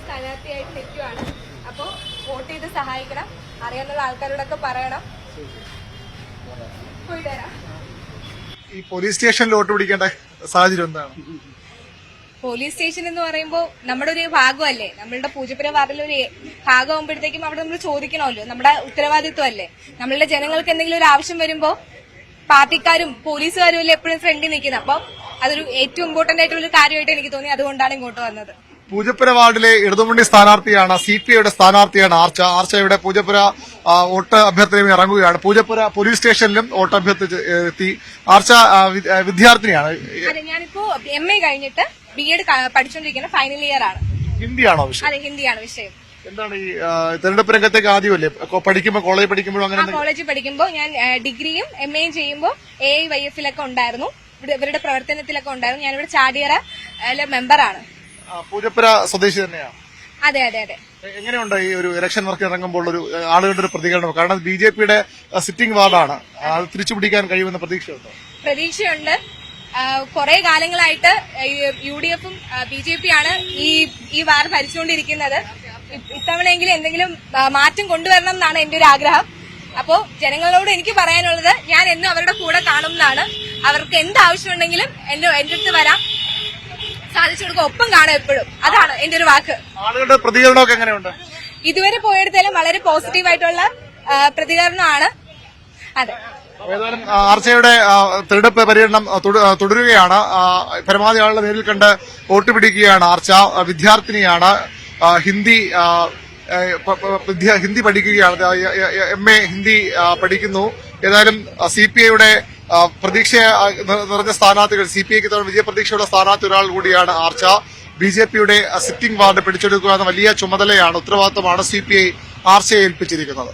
സ്ഥാനാർത്ഥിയായിട്ട് നിൽക്കുവാണ്. അപ്പോ വോട്ട് ചെയ്ത് സഹായിക്കണം, അറിയാനുള്ള ആൾക്കാരോടൊക്കെ പറയണം. ഈ പോലീസ് സ്റ്റേഷനിൽ വോട്ട് പിടിക്കേണ്ട സാഹചര്യം എന്താണ്? പോലീസ് സ്റ്റേഷൻ എന്ന് പറയുമ്പോൾ നമ്മുടെ ഒരു ഭാഗമല്ലേ, നമ്മളുടെ പൂജപ്പുര വാർഡിലൊരു ഭാഗമാകുമ്പോഴത്തേക്കും അവിടെ നമ്മൾ ചോദിക്കണമല്ലോ, നമ്മുടെ ഉത്തരവാദിത്വം അല്ലേ. നമ്മളുടെ ജനങ്ങൾക്ക് എന്തെങ്കിലും ഒരു ആവശ്യം വരുമ്പോൾ പാർട്ടിക്കാരും പോലീസുകാരും അല്ലേ എപ്പോഴും ഫ്രണ്ടിൽ നിൽക്കുന്നത്. അപ്പം അതൊരു ഏറ്റവും ഇമ്പോർട്ടന്റ് ആയിട്ടുള്ള ഒരു കാര്യമായിട്ട് എനിക്ക് തോന്നി, അതുകൊണ്ടാണ് ഇങ്ങോട്ട് വന്നത്. പൂജപ്പുര വാർഡിലെ ഇടതുമുന്നണി സ്ഥാനാർത്ഥിയാണ്, CPIയുടെ സ്ഥാനാർത്ഥിയാണ് ആർച്ചയുടെ പൂജപ്പുര വോട്ട് അഭ്യർത്ഥനയുമായി ഇറങ്ങുകയാണ്. പൂജപ്പുര പോലീസ് സ്റ്റേഷനിലും വോട്ട് അഭ്യർത്ഥിച്ചെത്തി. ആർച്ച വിദ്യാർത്ഥിനിയാണ്. അതെ, ഞാനിപ്പോ MA കഴിഞ്ഞിട്ട് B.Ed പഠിച്ചുകൊണ്ടിരിക്കുന്ന ഫൈനൽ ഇയർ ആണ്. ഹിന്ദിയാണോ വിഷയം? അതെ, ഹിന്ദിയാണ് വിഷയം. എന്താണ് ഈ തെരഞ്ഞെടുപ്പ് രംഗത്തേക്ക് ആദ്യമല്ലേ കോളേജ് പഠിക്കുമ്പോഴും അങ്ങനെ? കോളേജിൽ പഠിക്കുമ്പോൾ ഞാൻ ഡിഗ്രിയും MAയും ചെയ്യുമ്പോൾ AIYF ഉണ്ടായിരുന്നു, ഇവരുടെ പ്രവർത്തനത്തിലൊക്കെ ഉണ്ടായിരുന്നു. ഞാനിവിടെ ചാടിയറ മെമ്പറാണ്. പൂജപ്പുര സ്വദേശി തന്നെയാണ്? അതെ അതെ അതെ. എങ്ങനെയുണ്ട് ഈ ഒരു ഇലക്ഷൻ വർക്ക് ഇറങ്ങുമ്പോൾ ഒരു ആളുകളുടെ ഒരു പ്രതികരണം? കാരണം BJPയുടെ സിറ്റിംഗ് വാർഡാണ്, അത് തിരിച്ചുപിടിക്കാൻ കഴിയുമെന്ന പ്രതീക്ഷയുണ്ടോ? പ്രതീക്ഷയുണ്ട്. കുറെ കാലങ്ങളായിട്ട് UDFും BJPയാണ് ഈ വാർഡ് ഭരിച്ചുകൊണ്ടിരിക്കുന്നത്. ഇത്തവണയെങ്കിലും എന്തെങ്കിലും മാറ്റം കൊണ്ടുവരണം എന്നാണ് എന്റെ ഒരു ആഗ്രഹം. അപ്പോ ജനങ്ങളോട് എനിക്ക് പറയാനുള്ളത്, ഞാൻ എന്നും അവരുടെ കൂടെ കാണുന്നതാണ്. അവർക്ക് എന്താവശ്യമുണ്ടെങ്കിലും എന്റെ അടുത്ത് വരാം, സാധിച്ചു കൊടുക്കുക, ഒപ്പം കാണാം എപ്പോഴും. അതാണ് എന്റെ ഒരു വാക്ക്. ആളുകളുടെ പ്രതികരണമൊക്കെ എങ്ങനെയുണ്ട്? ഇതുവരെ പോയെടുത്താലും വളരെ പോസിറ്റീവായിട്ടുള്ള പ്രതികരണമാണ്. അതെ, ഏതായാലും ആർച്ചയുടെ തെരഞ്ഞെടുപ്പ് പര്യടനം തുടരുകയാണ്. പരമാവധി ആളുടെ നേരിൽ കണ്ട് വോട്ട് പിടിക്കുകയാണ്. ആർച്ച വിദ്യാർത്ഥിനിയാണ്, ഹിന്ദി പഠിക്കുകയാണ്, MA ഹിന്ദി പഠിക്കുന്നു. ഏതായാലും CPIയുടെ പ്രതീക്ഷ നിറഞ്ഞ സ്ഥാനാർത്ഥികൾ, CPIക്ക് വിജയപ്രതീക്ഷയുള്ള സ്ഥാനാർത്ഥി ഒരാൾ കൂടിയാണ് ആർച്ച. BJPയുടെ സിറ്റിംഗ് വാർഡ് പിടിച്ചെടുക്കുക എന്ന വലിയ ചുമതലയാണ്, ഉത്തരവാദിത്തമാണ് CPI ആർച്ചയെ ഏൽപ്പിച്ചിരിക്കുന്നത്.